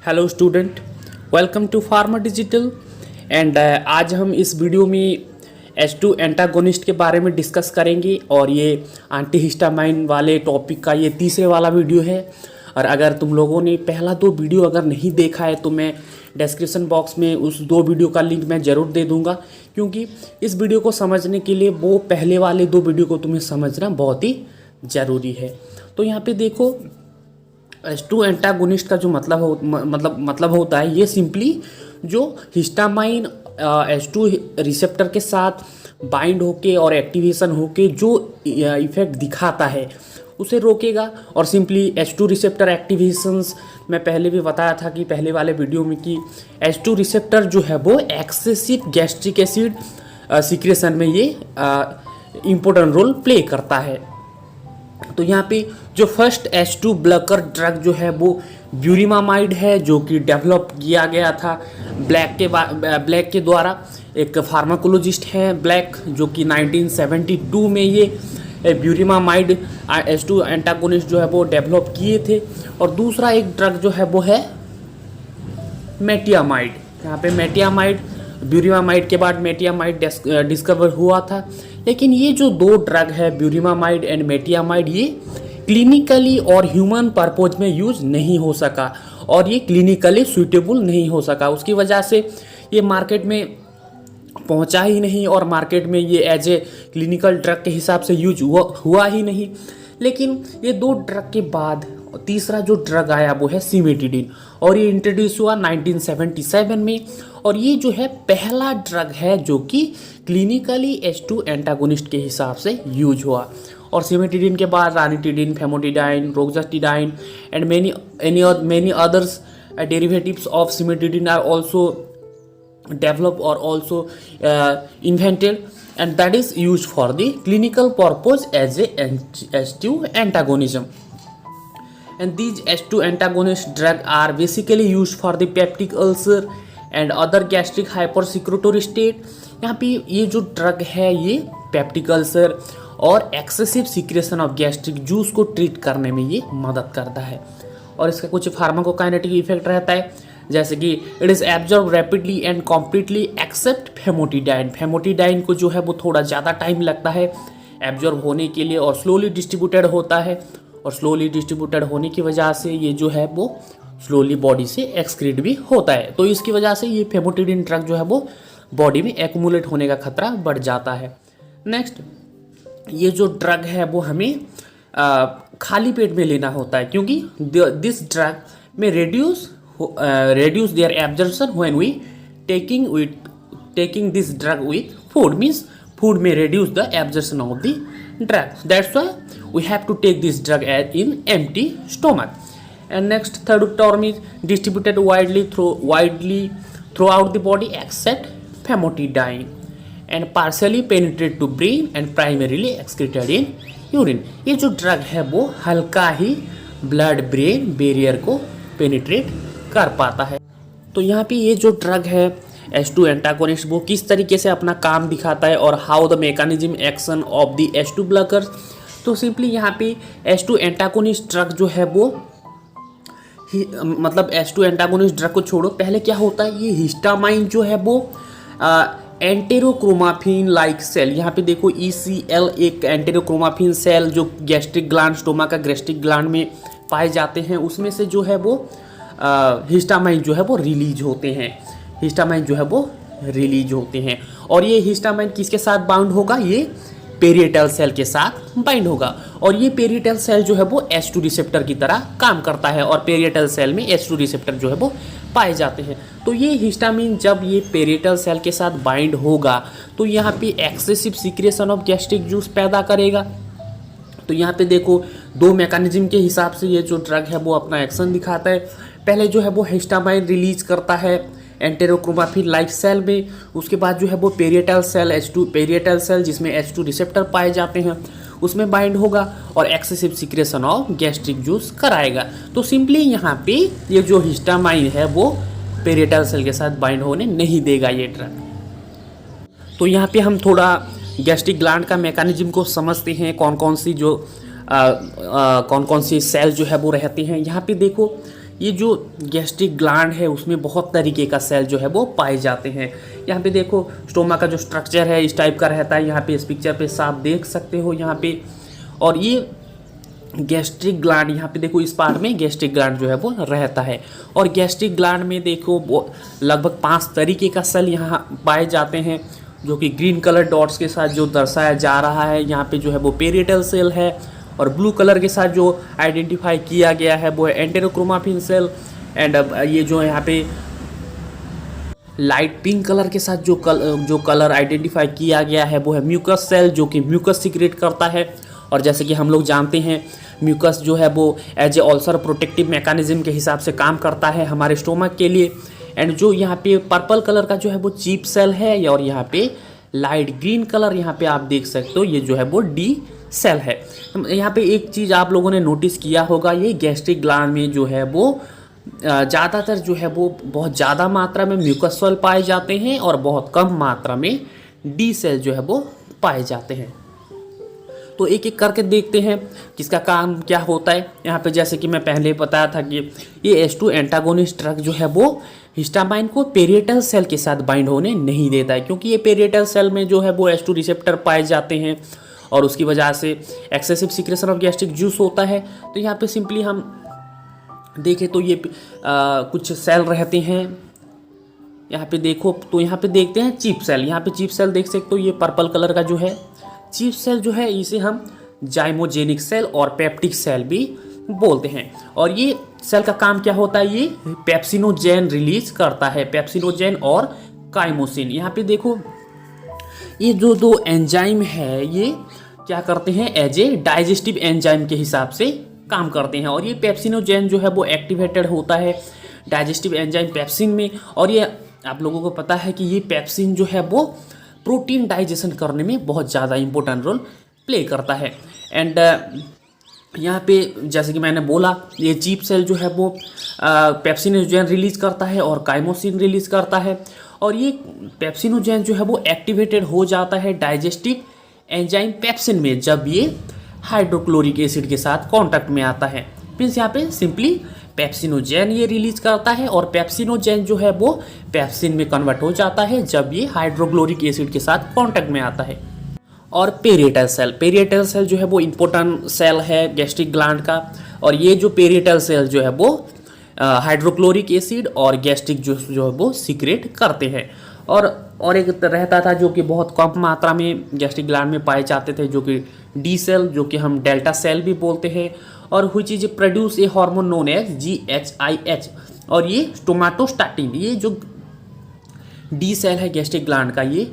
Hello student, welcome to pharma digital. And आज हम इस वीडियो में H2 एंटागोनिस्ट के बारे में डिस्कस करेंगे और ये एंटीहिस्टामाइन वाले टॉपिक का ये तीसरे वाला वीडियो है। और अगर तुम लोगों ने पहला दो वीडियो अगर नहीं देखा है तो मैं डिस्क्रिप्शन बॉक्स में उस दो वीडियो का लिंक मैं ज़रूर दे दूंगा, क्योंकि इस वीडियो को समझने के लिए वो पहले वाले दो वीडियो को तुम्हें समझना बहुत ही ज़रूरी है। तो यहाँ पे देखो, H2 एंटागोनिस्ट का जो मतलब होता है, ये सिंपली जो हिस्टामाइन H2 रिसेप्टर के साथ बाइंड होके और एक्टिवेशन होके जो इफेक्ट दिखाता है उसे रोकेगा। और सिंपली H2 रिसेप्टर एक्टिवेशंस मैं पहले भी बताया था कि पहले वाले वीडियो में कि H2 रिसेप्टर जो है वो एक्सेसिव गैस्ट्रिक एसिड सीक्रेशन में ये इम्पोर्टेंट रोल प्ले करता है। तो यहाँ पे जो फर्स्ट H2 ब्लॉकर ड्रग जो है वो ब्यूरिमामाइड है, जो कि डेवलप किया गया था ब्लैक के द्वारा। एक फार्माकोलॉजिस्ट है ब्लैक, जो कि 1972 में ये ब्यूरिमामाइड H2 एंटागोनिस्ट जो है वो डेवलप किए थे। और दूसरा एक ड्रग जो है वो है मेटियामाइड। यहाँ पे मेटियामाइड, ब्यूरिमामाइड के बाद मेटियामाइड डिस्कवर हुआ था। लेकिन ये जो दो ड्रग है ब्यूरिमामाइड एंड मेटियामाइड, ये क्लिनिकली और ह्यूमन पर्पज में यूज नहीं हो सका और ये क्लिनिकली सूटेबल नहीं हो सका। उसकी वजह से ये मार्केट में पहुंचा ही नहीं और मार्केट में ये एज ए क्लिनिकल ड्रग के हिसाब से यूज हुआ ही नहीं। लेकिन ये दो ड्रग के बाद तीसरा जो ड्रग आया वो है सिमेटिडिन, और ये इंट्रोड्यूस हुआ 1977 में। और ये जो है पहला ड्रग है जो कि क्लिनिकली H2 एंटागोनिस्ट के हिसाब से यूज हुआ। और सिमेटिडिन के बाद ranitidine, famotidine, roxatidine and many others derivatives of cimetidine are also developed or also invented, and that is used for the clinical purpose as a H2 antagonism. And these H2 antagonist drug are basically used for the peptic ulcer and other gastric hypersecretory state. यहाँ पे ये जो drug है ये peptic ulcer और excessive secretion of gastric juice को treat करने में ये मदद करता है। और इसका कुछ फार्माकोकाइनेटिक इफेक्ट रहता है, जैसे कि it is absorb rapidly and completely except famotidine. Famotidine को जो है वो थोड़ा ज़्यादा टाइम लगता है एब्जॉर्ब होने के लिए और स्लोली डिस्ट्रीब्यूटेड होता है। और स्लोली डिस्ट्रीब्यूटेड होने की वजह से ये जो है वो स्लोली बॉडी से एक्सक्रीट भी होता है। तो इसकी वजह से ये फेमोटिडाइन ड्रग जो है वो बॉडी में एक्यूमुलेट होने का खतरा बढ़ जाता है। नेक्स्ट, ये जो ड्रग है वो हमें खाली पेट में लेना होता है, क्योंकि दिस ड्रग में reduce their absorption when we taking this drug with food, means food may reduce the absorption of the drug. That's why we have to take this drug in empty stomach. And next, third term is distributed widely throughout the body except famotidine, and partially penetrate to brain and primarily excreted in urine. ये जो drug है वो हल्का ही blood brain barrier को penetrate कर पाता है। तो यहाँ पे ये जो ड्रग है H2 एंटागोनिस्ट वो किस तरीके से अपना काम दिखाता है और how the mechanism action of the H2 blockers. तो सिंपली यहाँ पे H2 एंटागोनिस्ट ड्रग जो है वो H2 एंटागोनिस्ट ड्रग को छोड़ो, पहले क्या होता है, ये हिस्टामाइन जो है वो एंटेरोक्रोमाफिन लाइक सेल, यहाँ पे देखो ECL एक एंटेरोक्रोमाफिन सेल जो गैस्ट्रिक ग्लैंड, स्टोमा का गैस्ट्रिक ग्लैंड में पाए जाते हैं, उसमें से जो है वो हिस्टामाइन जो है वो रिलीज होते हैं। और ये हिस्टामाइन किसके साथ बाउंड होगा, ये पेरिएटल सेल के साथ बाइंड होगा। और ये पेरिएटल सेल जो है वो H2 रिसेप्टर की तरह काम करता है और पेरिएटल सेल में H2 रिसेप्टर जो है वो पाए जाते हैं। तो ये हिस्टामिन जब ये पेरिएटल सेल के साथ बाइंड होगा तो यहाँ पे excessive secretion of gastric juice पैदा करेगा। तो यहाँ पे देखो दो मैकेनिज्म के हिसाब से ये जो ड्रग है वो अपना एक्शन दिखाता है। पहले जो है वो हिस्टामाइन रिलीज करता है एंटेरोक्रोमाफिन लाइक सेल में, उसके बाद जो है वो पेरिएटल सेल जिसमें H2 रिसेप्टर पाए जाते हैं उसमें बाइंड होगा और excessive secretion of gastric juice कराएगा। तो सिंपली यहाँ पे ये जो हिस्टामाइन है वो पेरिएटल सेल के साथ बाइंड होने नहीं देगा ये ड्रग। तो यहाँ पे हम थोड़ा गैस्ट्रिक ग्लैंड का मैकेनिज्म को समझते हैं, कौन कौन सी सेल जो है वो रहती हैं। यहाँ पे देखो ये जो गैस्ट्रिक ग्लैंड है उसमें बहुत तरीके का सेल जो है वो पाए जाते हैं। यहाँ पे देखो स्टोमा का जो स्ट्रक्चर है इस टाइप का रहता है, यहाँ पे इस पिक्चर पे साफ देख सकते हो यहाँ पे। और ये गैस्ट्रिक ग्लैंड यहाँ पे देखो इस पार्ट में गैस्ट्रिक ग्लैंड जो है वो रहता है। और गैस्ट्रिक ग्लैंड में देखो वो लगभग 5 तरीके का सेल यहाँ पाए जाते हैं, जो कि ग्रीन कलर डॉट्स के साथ जो दर्शाया जा रहा है। यहाँ पे जो है वो पेरिएटल सेल है, और ब्लू कलर के साथ जो आइडेंटिफाई किया गया है वो है एंटेरोक्रोमाफिन सेल। एंड ये जो यहाँ पे लाइट पिंक कलर के साथ जो कलर आइडेंटिफाई किया गया है वो है म्यूकस सेल, जो कि म्यूकस सीक्रेट करता है। और जैसे कि हम लोग जानते हैं म्यूकस जो है वो as a ulcer protective mechanism के हिसाब से काम करता है हमारे स्टोमक के लिए। एंड जो यहाँ पे पर्पल कलर का जो है वो चीप सेल है, और यहाँ पे लाइट ग्रीन कलर यहाँ पे आप देख सकते हो ये जो है वो डी सेल है। यहाँ पे एक चीज़ आप लोगों ने नोटिस किया होगा, ये गैस्ट्रिक ग्लैंड में जो है वो ज़्यादातर जो है वो बहुत ज़्यादा मात्रा में म्यूकस सेल पाए जाते हैं और बहुत कम मात्रा में डी सेल जो है वो पाए जाते हैं। तो एक एक करके देखते हैं किसका काम क्या होता है। यहाँ पे जैसे कि मैं पहले बताया था कि ये H2 एंटागोनिस्ट ड्रग जो है वो हिस्टामाइन को पेरिएटल सेल के साथ बाइंड होने नहीं देता है, क्योंकि ये पेरिएटल सेल में जो है वो H2 रिसेप्टर पाए जाते हैं और उसकी वजह से excessive secretion of gastric juice होता है। तो यहाँ पे सिंपली हम देखें तो ये कुछ सेल रहते हैं। यहाँ पे देखो तो यहाँ पे देखते हैं चीप सेल। यहाँ पे चीप सेल देख सकते हो, ये पर्पल कलर का जो है चीप सेल जो है इसे हम जाइमोजेनिक सेल और पेप्टिक सेल भी बोलते हैं। और ये सेल का काम क्या होता है, ये पेप्सिनोजेन रिलीज करता है, पेप्सिनोजेन और काइमोसिन। यहाँ पे देखो ये जो दो एंजाइम है ये क्या करते हैं, एज ए डाइजेस्टिव एंजाइम के हिसाब से काम करते हैं। और ये पेप्सिनोजेन जो है वो एक्टिवेटेड होता है डाइजेस्टिव एंजाइम पेप्सिन में। और ये आप लोगों को पता है कि ये पेप्सिन जो है वो प्रोटीन डाइजेशन करने में बहुत ज़्यादा इंपॉर्टेंट रोल प्ले करता है। एंड यहाँ पे जैसे कि मैंने बोला ये चीप सेल जो है वो पेप्सिनोजेन रिलीज करता है और काइमोसिन रिलीज करता है। और ये पेप्सिनोजेन जो है वो एक्टिवेटेड हो जाता है डाइजेस्टिव एंजाइम पेप्सिन में जब ये हाइड्रोक्लोरिक एसिड के साथ कांटेक्ट में आता है। मीन्स यहाँ पे सिंपली पेप्सिनोजेन ये रिलीज करता है और पेप्सिनोजेन जो है वो पेप्सिन में कन्वर्ट हो जाता है जब ये हाइड्रोक्लोरिक एसिड के साथ कांटेक्ट में आता है। और पेरिएटल सेल जो है वो इम्पोर्टेंट सेल है गैस्ट्रिक ग्लैंड का। और ये जो पेरिएटल सेल जो है वो हाइड्रोक्लोरिक एसिड और गैस्ट्रिक जूस जो है वो सीक्रेट करते हैं। और एक रहता था जो कि बहुत कम मात्रा में गैस्ट्रिक ग्लैंड में पाए जाते थे, जो कि डी सेल, जो कि हम डेल्टा सेल भी बोलते हैं। और which is produce a hormone known as GHIH। और ये स्टोमाटोस्टैटिन, ये जो डी सेल है गैस्ट्रिक ग्लैंड का, ये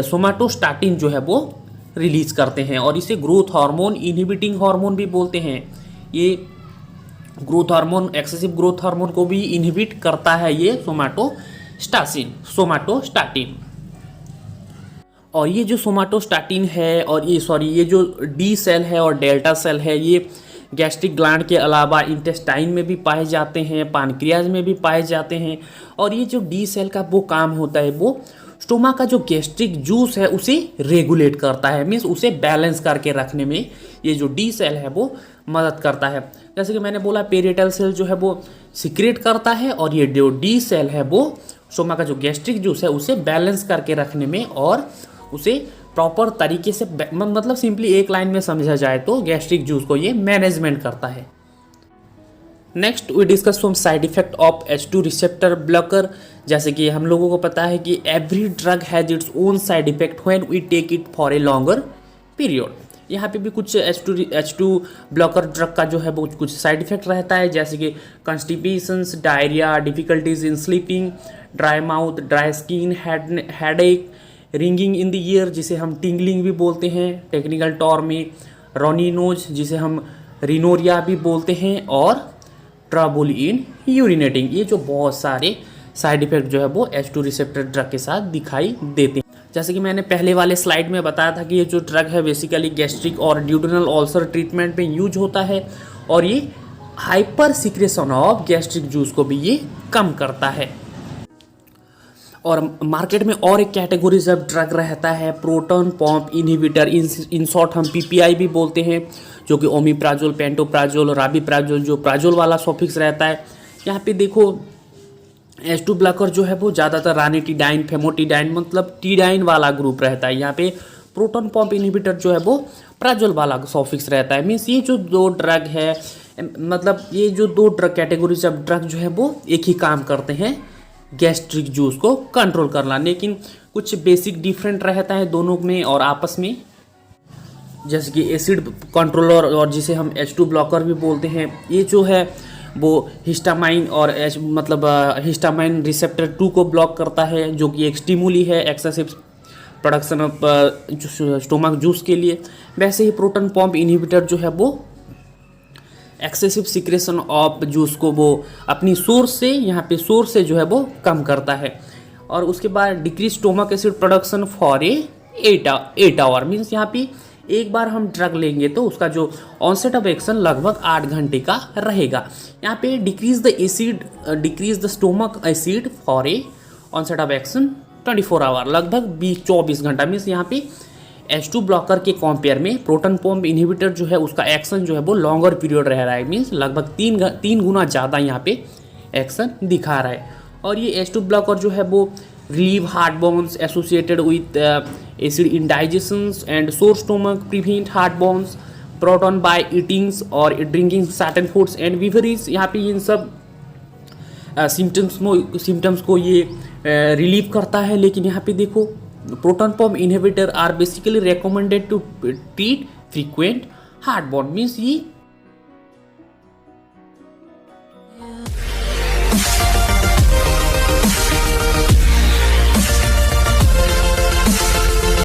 सोमाटोस्टैटिन जो है वो रिलीज करते हैं। और इसे ग्रोथ हार्मोन, इनहिबिटिंग हार्मोन भी बोलते हैं। ये growth hormone, excessive growth hormone को भी इनहिबिट करता है ये सोमाटोस्टैटिन। और ये जो सोमाटोस्टैटिन है और ये जो डी सेल है और डेल्टा सेल है, ये गैस्ट्रिक ग्लैंड के अलावा इंटेस्टाइन में भी पाए जाते हैं, पानक्रियाज में भी पाए जाते हैं। और ये जो डी सेल का वो काम होता है, वो स्टोमा का जो गैस्ट्रिक जूस है उसे रेगुलेट करता है, मीन्स उसे बैलेंस करके रखने में ये जो डी सेल है वो मदद करता है। जैसे कि मैंने बोला पेरिएटल सेल जो है वो सीक्रेट करता है और ये जो डी सेल है वो स्टोमा का जो गैस्ट्रिक जूस है उसे बैलेंस करके रखने में और उसे प्रॉपर तरीके से, मतलब सिंपली एक लाइन में समझा जाए तो गैस्ट्रिक जूस को ये मैनेजमेंट करता है। Next we discuss some side effect of H2 receptor blocker. जैसे कि हम लोगों को पता है कि every drug has its own side effect when we take it for a longer period. यहाँ पे भी कुछ H2 ब्लॉकर ड्रग का जो है वो कुछ साइड इफेक्ट रहता है, जैसे कि constipations, diarrhoea, difficulties in sleeping, dry mouth, dry skin, headache, ringing in the ear जिसे हम टिंगलिंग भी बोलते हैं टेक्निकल टर्म में, रॉनी नोज जिसे हम रिनोरिया भी बोलते हैं, और ट्रबल इन यूरिनेटिंग। ये जो बहुत सारे साइड इफेक्ट जो है वो H2 रिसेप्टर ड्रग के साथ दिखाई देते हैं। जैसे कि मैंने पहले वाले स्लाइड में बताया था कि ये जो ड्रग है बेसिकली गैस्ट्रिक और ड्यूडेनल अल्सर ट्रीटमेंट में यूज होता है और ये hyper secretion of gastric juice को भी ये कम करता है। और मार्केट में और एक कैटेगरी ऑफ ड्रग रहता है proton pump inhibitor, in short हम पीपीआई भी बोलते हैं, जो कि ओमिप्राजोल, पेंटोप्राजोल, राबिप्राजोल, जो प्राजोल वाला सॉफिक्स रहता है। यहाँ पे देखो H2 ब्लॉकर जो है वो ज़्यादातर रानिटिडाइन, फेमोटिडाइन मतलब टीडाइन वाला ग्रुप रहता है। यहाँ पे प्रोटॉन पंप इनहिबिटर जो है वो प्राजोल वाला सॉफिक्स रहता है। मीन्स ये जो दो ड्रग है, मतलब ये जो दो ड्रग कैटेगरीज ऑफ ड्रग जो है वो एक ही काम करते हैं, गैस्ट्रिक जूस को कंट्रोल करना। लेकिन कुछ बेसिक डिफरेंट रहता है दोनों में और आपस में, जैसे कि एसिड कंट्रोलर और जिसे हम H2 ब्लॉकर भी बोलते हैं, ये जो है वो हिस्टामाइन और मतलब हिस्टामाइन रिसेप्टर 2 को ब्लॉक करता है, जो कि एक स्टिमुली है excessive production of stomach juice के लिए। वैसे ही प्रोटॉन पंप इनहिबिटर जो है वो एक्सेसिव सिक्रेशन ऑफ जूस को वो अपनी सोर्स से, यहाँ पे सोर्स से जो है वो कम करता है। और उसके बाद decrease stomach acid production for 8 hour. Means यहाँ पे एक बार हम ड्रग लेंगे तो उसका जो ऑनसेट ऑफ एक्शन लगभग 8 घंटे का रहेगा। यहाँ पे decrease the stomach acid for a onset of action 24 hour, लगभग 24 घंटा। मीन्स यहाँ पे H2 ब्लॉकर के कंपेयर में प्रोटॉन पंप इनहिबिटर जो है उसका एक्शन जो है वो लॉन्गर पीरियड रह रहा है। मीन्स लगभग 3 गुना ज़्यादा यहाँ पे एक्शन दिखा रहा है। और ये H2 ब्लॉकर जो है वो relieve heart burns associated with acid indigestions and sour stomach, prevent heart burns, proton by eatings और drinking certain foods and beverage. यहाँ पे इन सब सिम्टम्स को ये रिलीव करता है। लेकिन यहाँ पे देखो proton pump inhibitor are basically recommended to treat frequent heartburn. Means ये